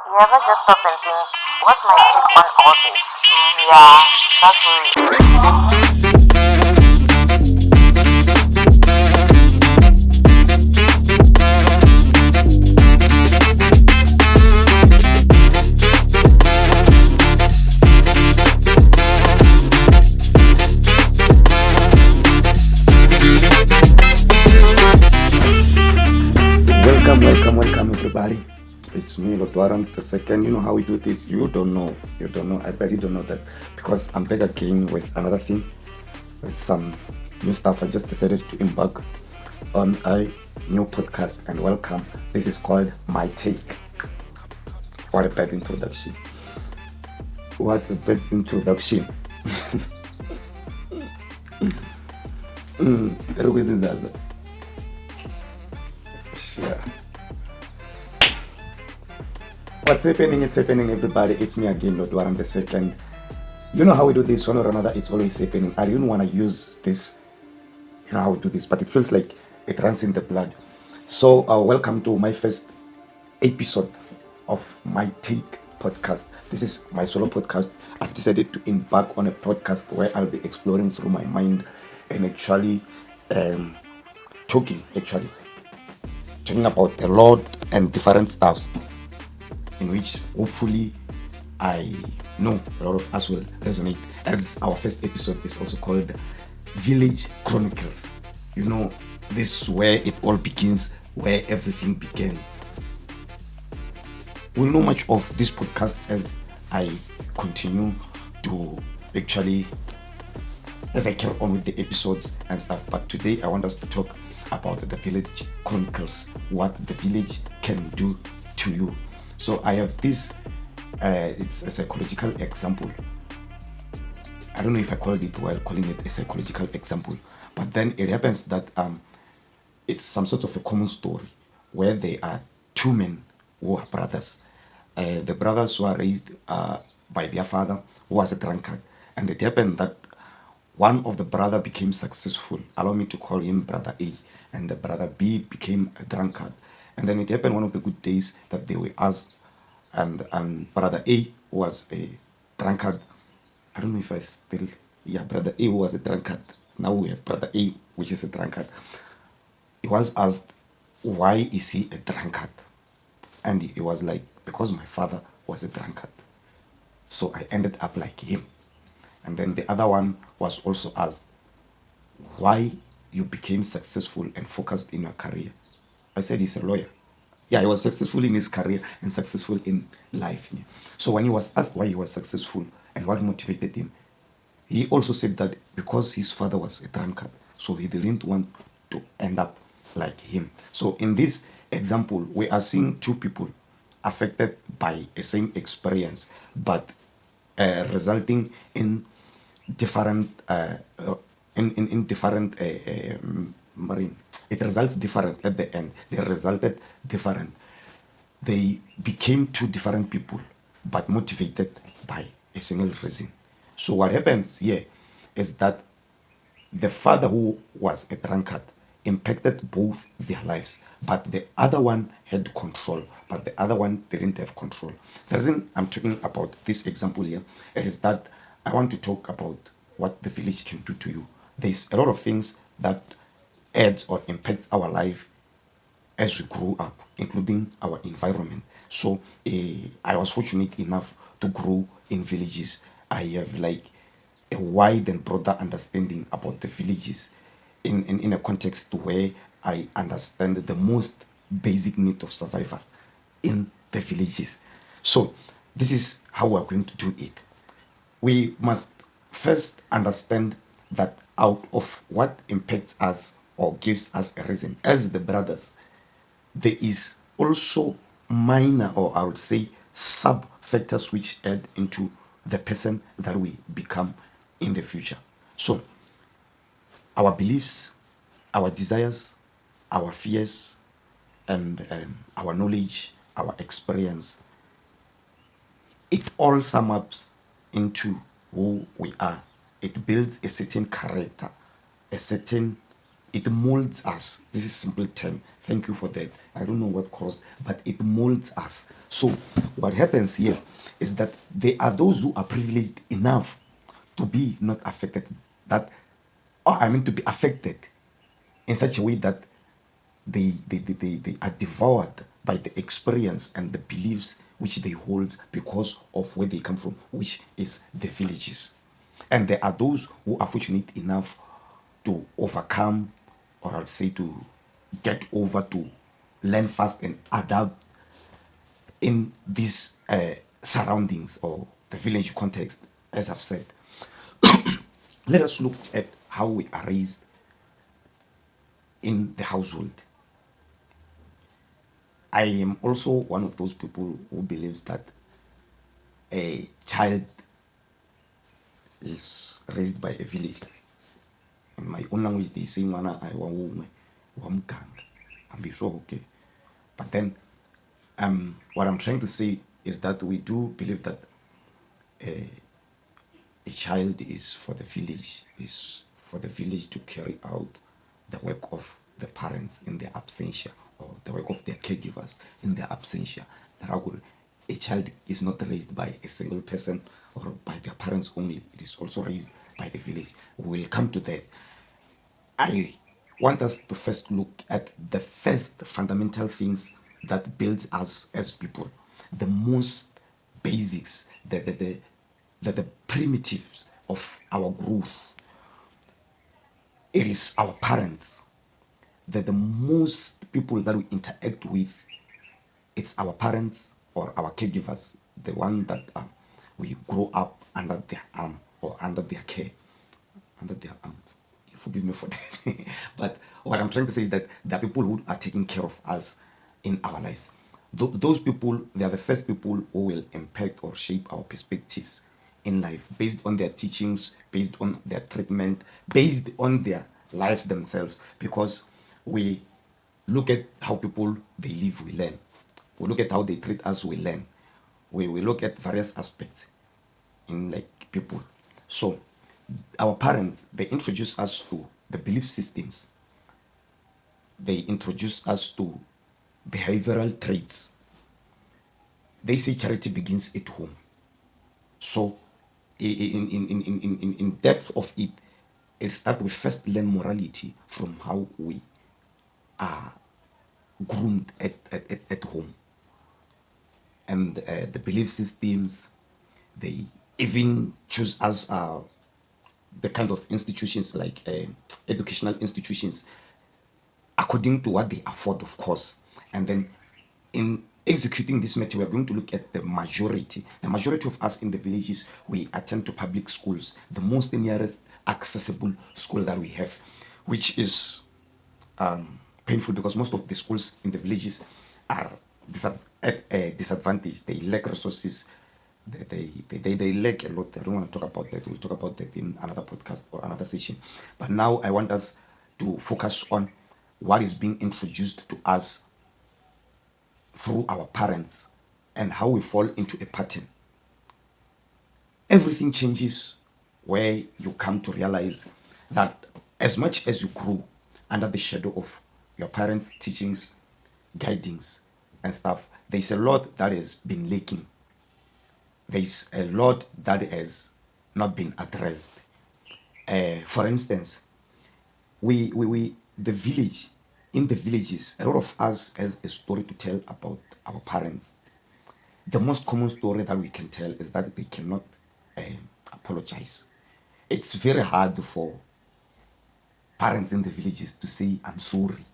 You ever just stop and think, what's my take on all this? Yeah, that's real. Welcome, everybody. It's me, Lotwaran the second. You know how we do this. You don't know. I bet you don't know that because I'm back again with another thing, with some new stuff. I just decided to embark on a new podcast and welcome. This is called My Take. What a bad introduction. What a bad introduction. Look at this. Sure. What's happening? It's happening, everybody. It's me again, Lord Warren the second. You know how we do this, one or another. It's always happening. I don't want to use this. You know how we do this, but it feels like it runs in the blood. So, welcome to my first episode of My Take podcast. This is my solo podcast. I've decided to embark on a podcast where I'll be exploring through my mind and actually talking about the Lord and different stuffs, in which hopefully I know a lot of us will resonate, as our first episode is also called Village Chronicles. You know, this is where it all begins, where everything began. We'll know much of this podcast as I continue to as I carry on with the episodes and stuff. But today I want us to talk about the Village Chronicles, what the village can do to you. So I have this, it's a psychological example. I don't know if I called it while calling it a psychological example, but then it happens that it's some sort of a common story where there are two men who are brothers. The brothers were raised by their father, who was a drunkard, and it happened that one of the brother became successful. Allow me to call him brother A, and the brother B became a drunkard. And then it happened one of the good days that they were asked, and brother A was a drunkard. I don't know if I still, brother A was a drunkard. Now we have brother A, which is a drunkard. He was asked, why is he a drunkard? And he was like, because my father was a drunkard, so I ended up like him. And then the other one was also asked, why you became successful and focused in your career? I said he's a lawyer. Yeah, he was successful in his career and successful in life. Yeah. So when he was asked why he was successful and what motivated him, he also said that because his father was a drunkard, so he didn't want to end up like him. So in this example, we are seeing two people affected by a same experience, but resulting in different in different marine. It results different at the end. They resulted different. They became two different people, but motivated by a single reason. So what happens here is that the father, who was a drunkard, impacted both their lives, but the other one had control, but the other one didn't have control. The reason I'm talking about this example here is that I want to talk about what the village can do to you. There's a lot of things that adds or impacts our life as we grow up, including our environment. So I was fortunate enough to grow in villages. I have like a wide and broader understanding about the villages in a context where I understand the most basic need of survival in the villages. So this is how we're going to do it. We must first understand that out of what impacts us or gives us a reason as the brothers, there is also minor, or I would say sub factors, which add into the person that we become in the future. So our beliefs, our desires, our fears, and our knowledge, our experience, it all sums up into who we are. It builds a certain character, a certain it molds us. This is simple term. Thank you for that. I don't know what caused, but it molds us. So what happens here is that there are those who are privileged enough to be not affected, that, or I mean to be affected in such a way that they are devoured by the experience and the beliefs which they hold because of where they come from, which is the villages. And there are those who are fortunate enough to overcome, or I'll say to get over, to learn fast and adapt in these surroundings or the village context, as I've said. Let us look at how we are raised in the household. I am also one of those people who believes that a child is raised by a village. In my own language, they say, "Mana I wamgang." I'm be sure, okay. But then, what I'm trying to say is that we do believe that a child is for the village, is for the village to carry out the work of the parents in their absentia, or the work of their caregivers in their absentia. A child is not raised by a single person or by their parents only, it is also raised by the village. We will come to that. I want us to first look at the first fundamental things that builds us as people, the most basics, the primitives of our growth. It is our parents. That the most people that we interact with, it's our parents or our caregivers, the one that we grow up under their arm or under their care, under their arm. Forgive me for that. But what I'm trying to say is that there are people who are taking care of us in our lives. Those people, they are the first people who will impact or shape our perspectives in life based on their teachings, based on their treatment, based on their lives themselves. Because we look at how people they live, we learn. We look at how they treat us, we learn. We look at various aspects in like people. So our parents, they introduce us to the belief systems. They introduce us to behavioral traits. They say charity begins at home. So in depth of it, it's that we first learn morality from how we are groomed at home. And the belief systems, they even choose us the kind of institutions like educational institutions according to what they afford, of course. And then in executing this matter, we are going to look at the majority. The majority of us in the villages, we attend to public schools, the most nearest accessible school that we have, which is painful because most of the schools in the villages are at a disadvantage. They lack resources. They lack a lot. I don't want to talk about that. We'll talk about that in another podcast or another session. But now I want us to focus on what is being introduced to us through our parents and how we fall into a pattern. Everything changes where you come to realize that as much as you grow under the shadow of your parents' teachings, guidings, and stuff, there's a lot that has been lacking. There's a lot that has not been addressed. For instance, the village, in the villages, a lot of us has a story to tell about our parents. The most common story that we can tell is that they cannot apologize. It's very hard for parents in the villages to say, "I'm sorry."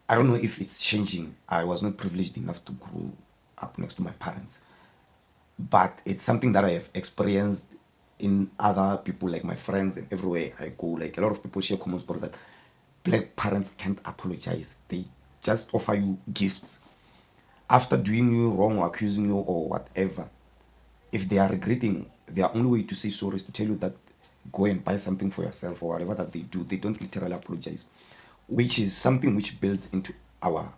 I don't know if it's changing. I was not privileged enough to grow up next to my parents. But it's something that I have experienced in other people, like my friends, and everywhere I go. Like a lot of people share common story that black parents can't apologize. They just offer you gifts. After doing you wrong or accusing you or whatever, if they are regretting, their only way to say sorry is to tell you that go and buy something for yourself or whatever that they do. They don't literally apologize, which is something which builds into our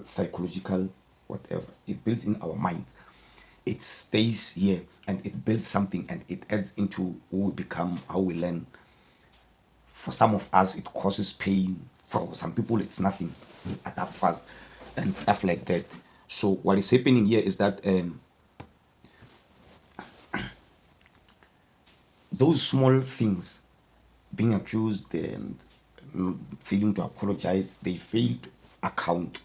psychological whatever. It builds in our mind. It stays here and it builds something and it adds into who we become, how we learn For some of us, it causes pain. For some people, it's nothing. They adapt fast and stuff like that. So what is happening here is that those small things, being accused and failing to apologize, they fail to account.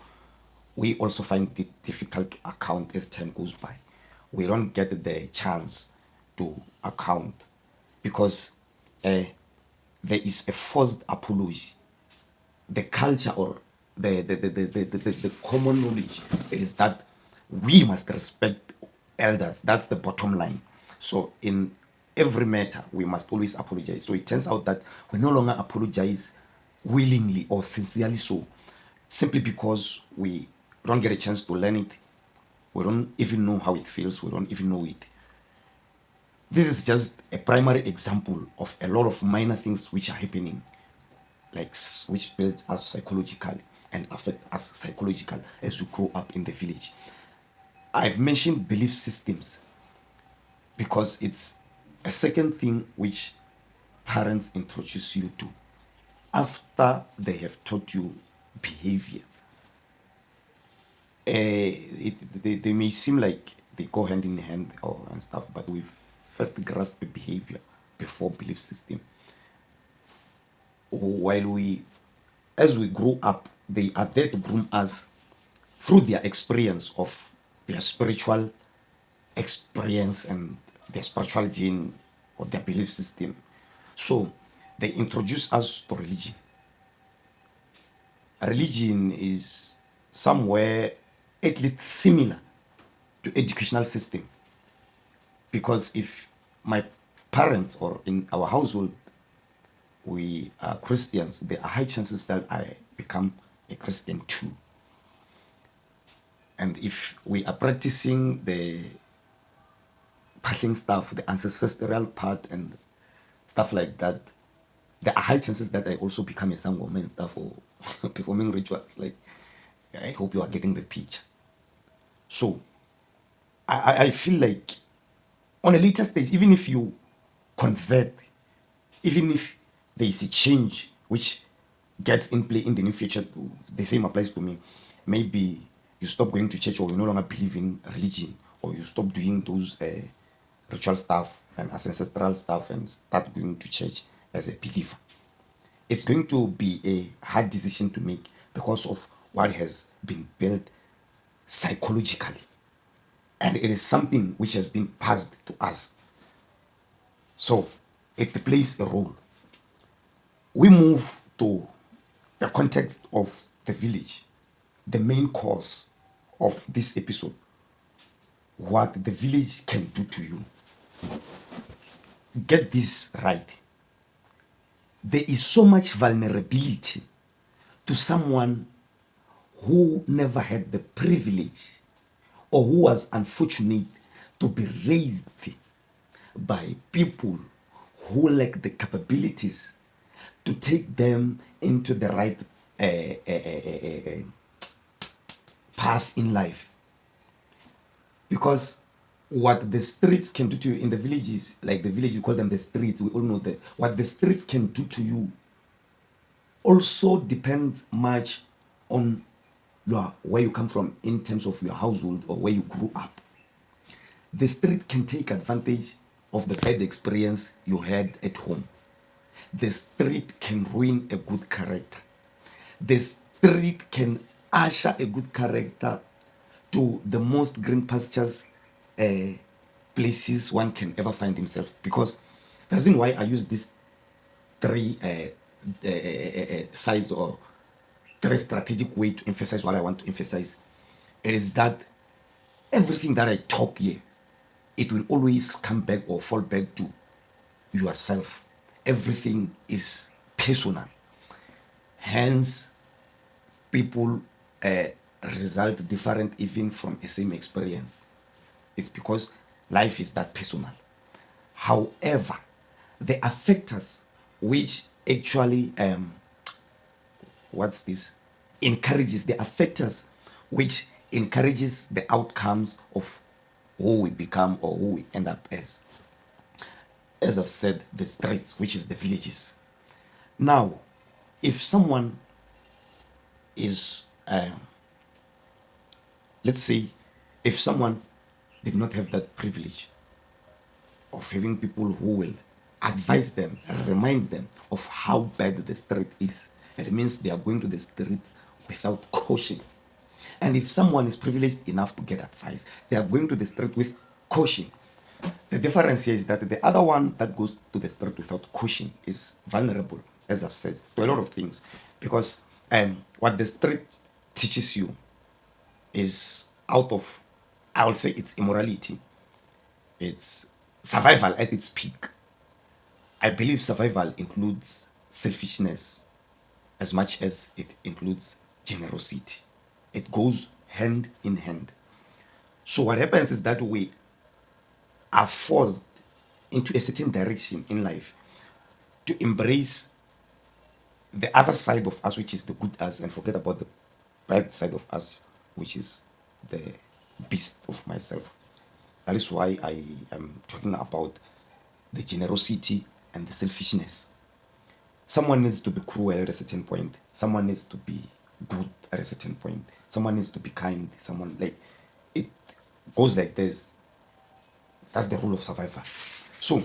We also find it difficult to account as time goes by. We don't get the chance to account because there is a forced apology. The culture or the common knowledge is that we must respect elders. That's the bottom line. So in every matter, we must always apologize. So it turns out that we no longer apologize willingly or sincerely so, simply because we don't get a chance to learn it. We don't even know how it feels. We don't even know it. This is just a primary example of a lot of minor things which are happening, like which builds us psychologically and affect us psychologically as we grow up in the village. I've mentioned belief systems because it's a second thing which parents introduce you to after they have taught you behavior. They may seem like they go hand in hand or and stuff, but we first grasp the behavior before belief system. While as we grow up, they are there to groom us through their experience of their spiritual experience and their spiritual gene or their belief system. So they introduce us to religion. Religion is somewhere at least similar to educational system, because if my parents or in our household we are Christians, there are high chances that I become a Christian too. And if we are practicing the passing stuff, the ancestral part and stuff like that, there are high chances that I also become a sangoma and stuff or performing rituals. Like, I hope you are getting the picture. So I feel like on a later stage, even if you convert, even if there is a change which gets in play in the near future, the same applies to me. Maybe you stop going to church, or you no longer believe in religion, or you stop doing those ritual stuff and ancestral stuff and start going to church as a believer. It's going to be a hard decision to make because of what has been built psychologically. And it is something which has been passed to us. So it plays a role. We move to the context of the village, the main cause of this episode, what the village can do to you. Get this right. There is so much vulnerability to someone who never had the privilege or who was unfortunate to be raised by people who lack the capabilities to take them into the right path in life. Because what the streets can do to you in the villages, like the village, you call them the streets, we all know that what the streets can do to you also depends much on where you come from in terms of your household or where you grew up. The street can take advantage of the bad experience you had at home. The street can ruin a good character. The street can usher a good character to the most green pastures places one can ever find himself. Because the reason why I use these three sides or three strategic way to emphasize what I want to emphasize, it is that everything that I talk here, it will always come back or fall back to yourself. Everything is personal. Hence, people result different even from a same experience. It's because life is that personal. However, the factors which actually encourages the factors which encourages the outcomes of who we become or who we end up as I've said, the streets, which is the villages. Now, if someone is, let's say, if someone did not have that privilege of having people who will advise them and remind them of how bad the street is, it means they are going to the street without caution. And if someone is privileged enough to get advice, they are going to the street with caution. The difference here is that the other one that goes to the street without caution is vulnerable, as I've said, to a lot of things. Because what the street teaches you is out of, I will say, it's immorality. It's survival at its peak. I believe survival includes selfishness as much as it includes generosity. It goes hand in hand. So what happens is that we are forced into a certain direction in life to embrace the other side of us, which is the good us, and forget about the bad side of us, which is the beast of myself. That is why I am talking about the generosity and the selfishness. Someone needs to be cruel at a certain point. Someone needs to be good at a certain point. Someone needs to be kind. Someone, like, it goes like this. That's the rule of survival. So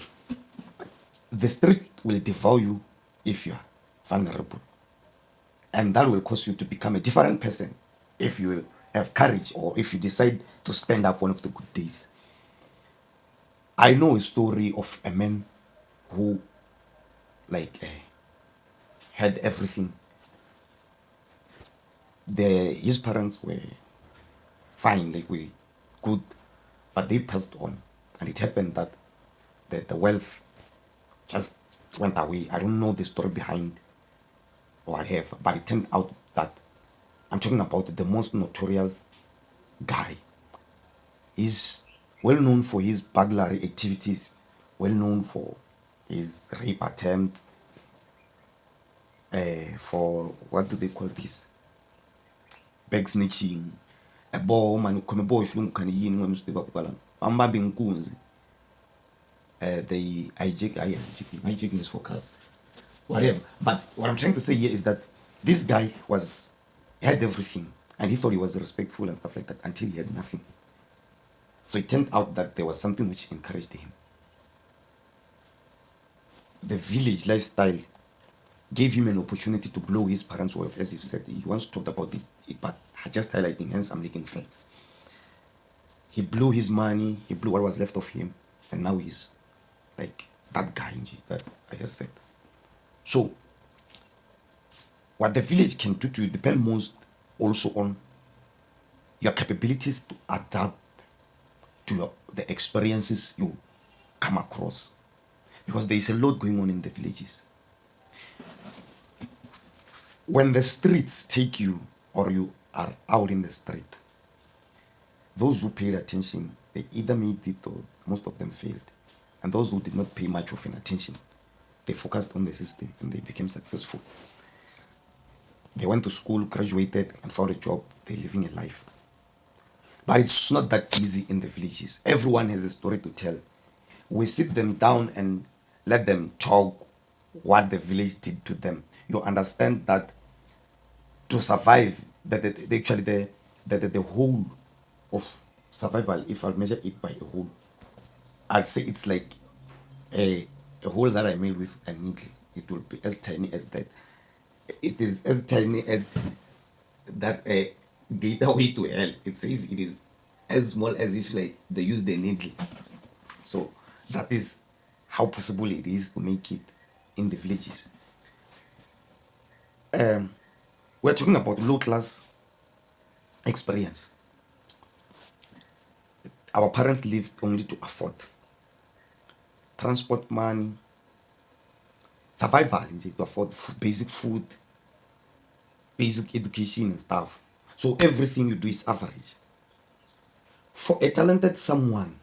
the street will devour you if you are vulnerable, and that will cause you to become a different person if you have courage or if you decide to stand up one of the good days. I know a story of a man who, like, had everything. His parents were fine, like, were good, but they passed on, and it happened that the wealth just went away. I don't know the story behind or whatever, but it turned out that I'm talking about the most notorious guy. He's well known for his burglary activities, well known for his rape attempt, for what do they call this? Bag snitching. A boy man come a boy shulum can yin when you step up galan. Amba being goons. They hijacking is for cars. Whatever. But what I'm trying to say here is that this guy had everything, and he thought he was respectful and stuff like that until he had nothing. So it turned out that there was something which encouraged him. The village lifestyle gave him an opportunity to blow his parents' wealth, as he said. He once talked about it, but just highlighting, hence I'm making facts. He blew his money, he blew what was left of him, and now he's like that guy that I just said. So what the village can do to you depends most also on your capabilities to adapt to the experiences you come across, because there is a lot going on in the villages. When the streets take you, or you are out in the street, those who paid attention, they either made it or most of them failed. And those who did not pay much of an attention, they focused on the system and they became successful. They went to school, graduated, and found a job. They're living a life. But it's not that easy in the villages. Everyone has a story to tell. We sit them down and let them talk what the village did to them. You understand that to survive, the whole of survival, if I'll measure it by a whole, I'd say it's like a hole that I made with a needle. It will be as tiny as that. It is as tiny as that gateway to hell. It says it is as small as if, like, they use the needle. So that is how possible it is to make it in the villages. We're talking about low class experience. Our parents lived only to afford transport money, survival, to afford basic food, basic education and stuff. So everything you do is average. For a talented someone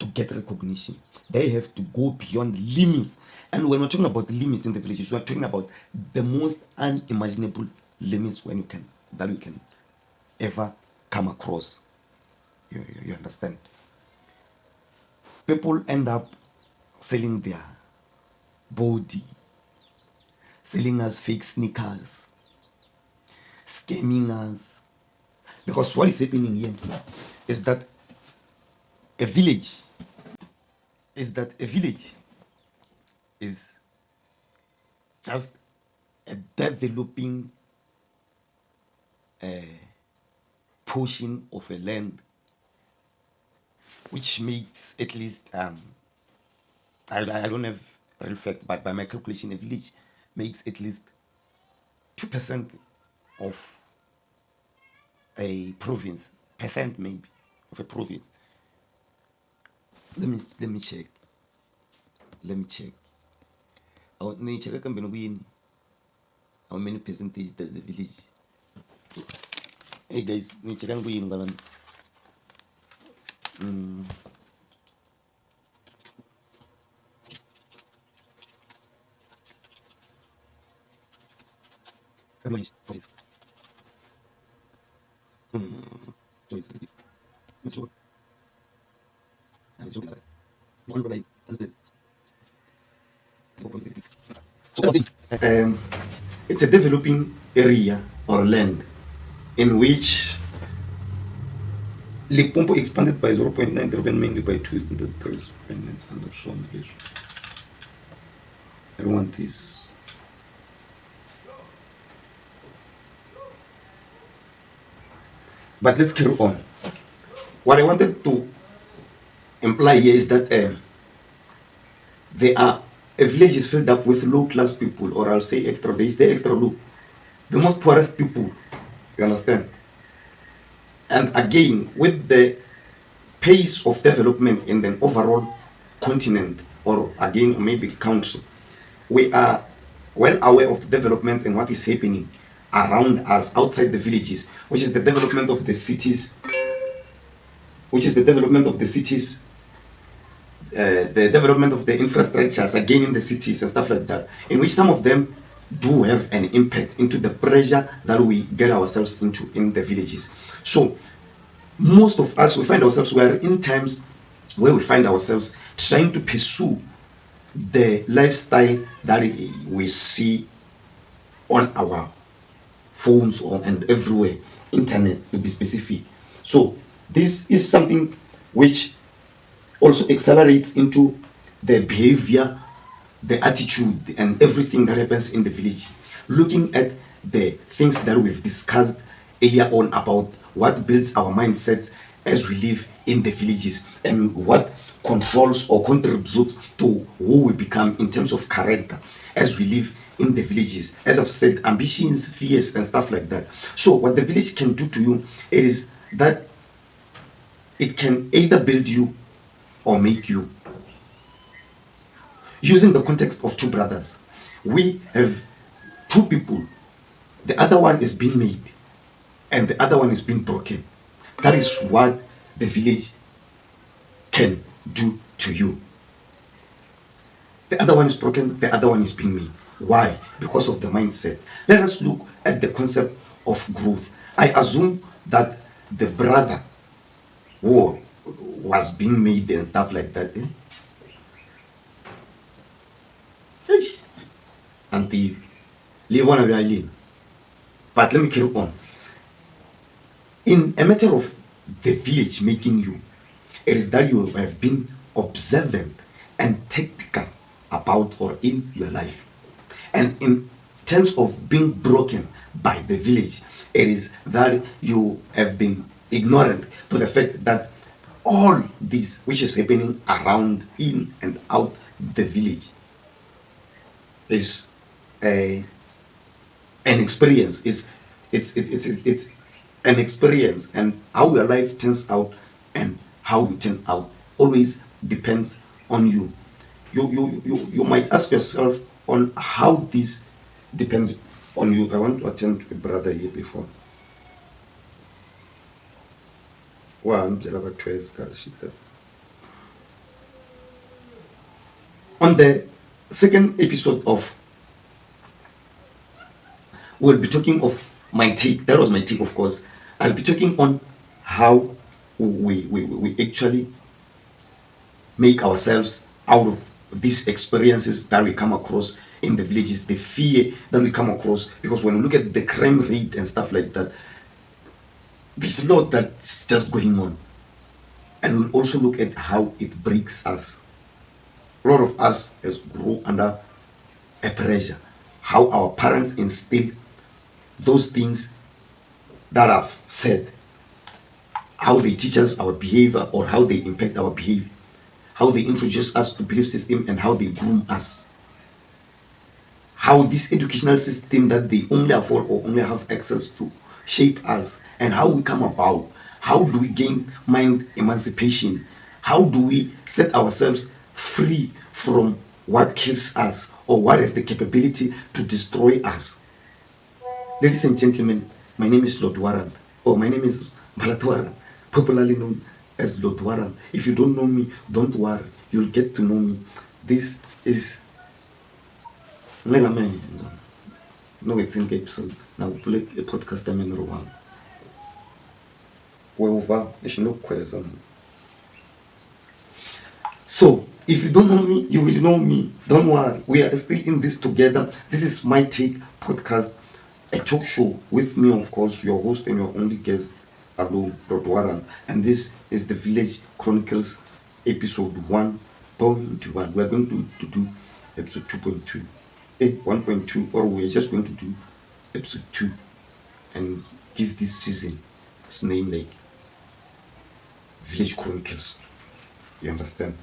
to get recognition, they have to go beyond limits. And when we're talking about limits in the villages, we're talking about the most unimaginable limits that you can ever come across. You understand? People end up selling their body, selling us fake sneakers, scamming us. Because what is happening here is that a village a village is just a developing portion of a land, which makes at least I don't have real facts, but by my calculation, a village makes at least 2% of a province, percent maybe of a province. Let me check. Let me check. How many percentage does the village? Hey guys, check and go in. How much? So it's this. Let's go. Let's look at that. One by understand. So it's a developing area or land in which Limpopo expanded by 0.9, driven mainly by two industries, finance and offshore Malaysia. I want this. But let's carry on. What I wanted to imply here is that a village is filled up with low class people, or I'll say extra, there is the extra low, the most poorest people. You understand? And again, with the pace of development in the overall continent, or again, maybe country, we are well aware of the development and what is happening around us outside the villages, which is the development of the cities, the development of the infrastructures again in the cities and stuff like that, in which some of them do have an impact into the pressure that we get ourselves into in the villages. So most of us, we find ourselves, we are in times where we find ourselves trying to pursue the lifestyle that we see on our phones and everywhere, internet to be specific. So this is something which also accelerates into the behavior, the attitude, and everything that happens in the village. Looking at the things that we've discussed earlier on about what builds our mindset as we live in the villages and what controls or contributes to who we become in terms of character as we live in the villages. As I've said, ambitions, fears, and stuff like that. So, what the village can do to you, it is that it can either build you or make you. Using the context of two brothers, we have two people. The other one is being made, and the other one is being broken. That is what the village can do to you. The other one is broken, the other one is being made. Why? Because of the mindset. Let us look at the concept of growth. I assume that the brother who was being made and stuff like that. Until leave on a But let me carry on. In a matter of the village making you, it is that you have been observant and tactical about or in your life. And in terms of being broken by the village, it is that you have been ignorant to the fact that all this which is happening around, in and out the village is an experience. It's an experience, and how your life turns out and how you turn out always depends on you. You might ask yourself on how this depends on you. I want to attend to a brother here before. Wow, I'm just about on the second episode of, we'll be talking of my take. That was my take, of course. I'll be talking on how we actually make ourselves out of these experiences that we come across in the villages, the fear that we come across. Because when we look at the crime rate and stuff like that, there's a lot that's just going on. And we'll also look at how it breaks us. A lot of us has grown under a pressure. How our parents instill those things that I've said. How they teach us our behavior or how they impact our behavior. How they introduce us to belief system and how they groom us. How this educational system that they only afford or only have access to shape us, and how we come about. How do we gain mind emancipation? How do we set ourselves free from what kills us or what has the capability to destroy us? Ladies and gentlemen, my name is Lord Warrant, or my name is Malatwara, popularly known as Lord Warrant. If you don't know me, don't worry, you'll get to know me. This is no, it's in episode. Now, it's like a podcast I'm in Rwanda. So, if you don't know me, you will know me. Don't worry. We are still in this together. This is my take podcast, a talk show with me, of course, your host and your only guest, Alo Rodwaran. And this is the Village Chronicles episode 1.1. We are going to do episode 2.2. 1.2, or we are just going to do episode 2 and give this season its name like Village Chronicles. You understand?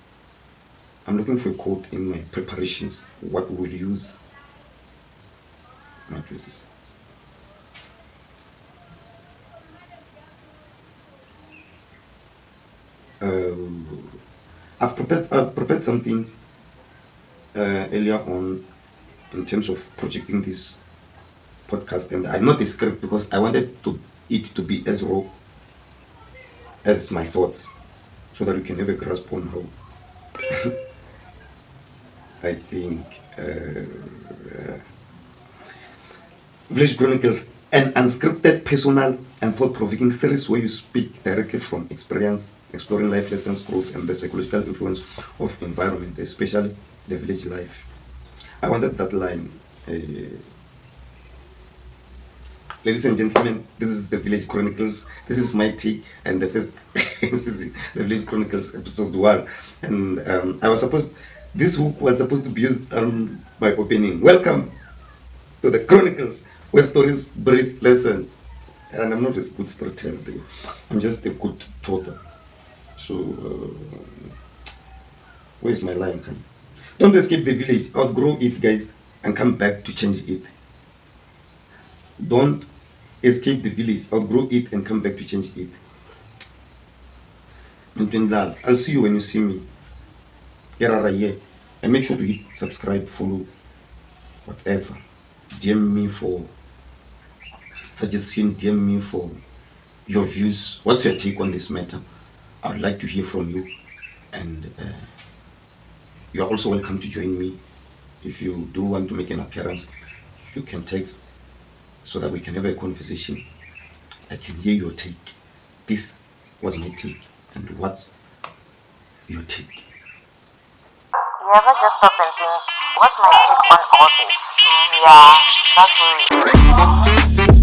I'm looking for a quote in my preparations. What we'll use. Matrices. I've prepared something earlier on in terms of projecting this podcast, and I not the script because I wanted it to be as raw as my thoughts, so that we can have a grasp on how I think Village Chronicles, an unscripted, personal, and thought-provoking series where you speak directly from experience, exploring life lessons, growth, and the psychological influence of environment, especially the village life. I wanted that line. Ladies and gentlemen, this is the Village Chronicles. This is my take, and the first this is the Village Chronicles episode 1. And this hook was supposed to be used on my opening. Welcome to the Chronicles, where stories breathe lessons. And I'm not a good storyteller, I'm just a good talker. So, where's my line? Don't escape the village, outgrow it, guys, and come back to change it. Don't escape the village, outgrow it, and come back to change it. I'll see you when you see me. And make sure to hit subscribe, follow, whatever. DM me for suggestion, DM me for your views. What's your take on this matter? I would like to hear from you. And you are also welcome to join me. If you do want to make an appearance, you can text so that we can have a conversation. I can hear your take. This was my take. And what's your take? You ever just stop and think, what's my take on all this? Yeah, that's weird.